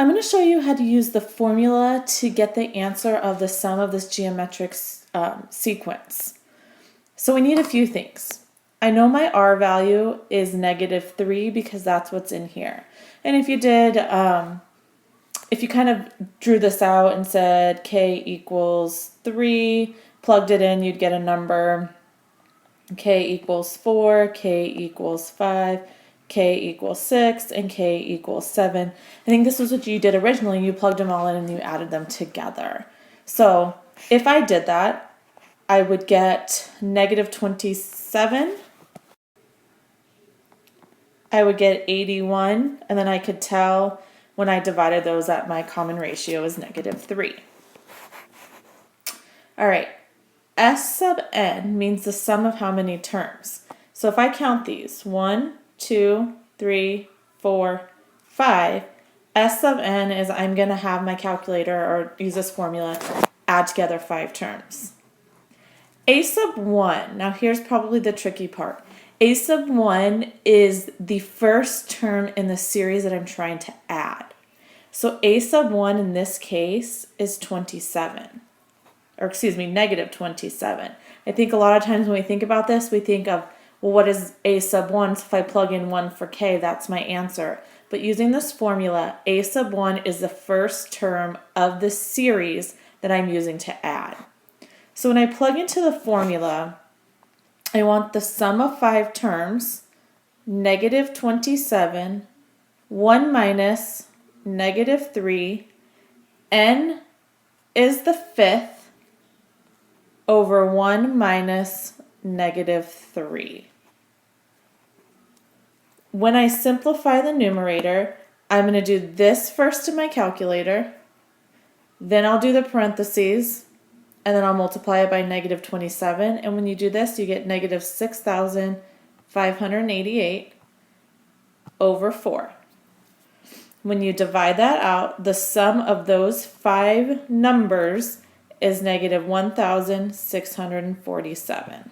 I'm going to show you how to use the formula to get the answer of the sum of this geometric sequence. So we need a few things. I know my R value is -3 because that's what's in here. And if you did, if you kind of drew this out and said K equals 3, plugged it in, you'd get a number. K equals 4, K equals 5, K equals 6, and K equals 7. I think this was what you did originally. You plugged them all in and you added them together. So if I did that, I would get -27. I would get 81, and then I could tell when I divided those that my common ratio is -3. All right, S sub n means the sum of how many terms. So if I count these, 1, 2, 3, 4, 5, S sub n is I'm going to have my calculator or use this formula, add together 5 terms. A sub 1, now here's probably the tricky part. A sub 1 is the first term in the series that I'm trying to add. So A sub 1 in this case is 27. Or excuse me, -27. I think a lot of times when we think about this, we think of, well, what is A sub 1? So if I plug in 1 for K, that's my answer. But using this formula, A sub 1 is the first term of the series that I'm using to add. So when I plug into the formula, I want the sum of 5 terms, -27, 1 minus -3, n is the fifth, over 1 minus -3. When I simplify the numerator, I'm going to do this first in my calculator, then I'll do the parentheses, and then I'll multiply it by -27. And when you do this, you get -6,588 over 4. When you divide that out, the sum of those 5 numbers is -1,647.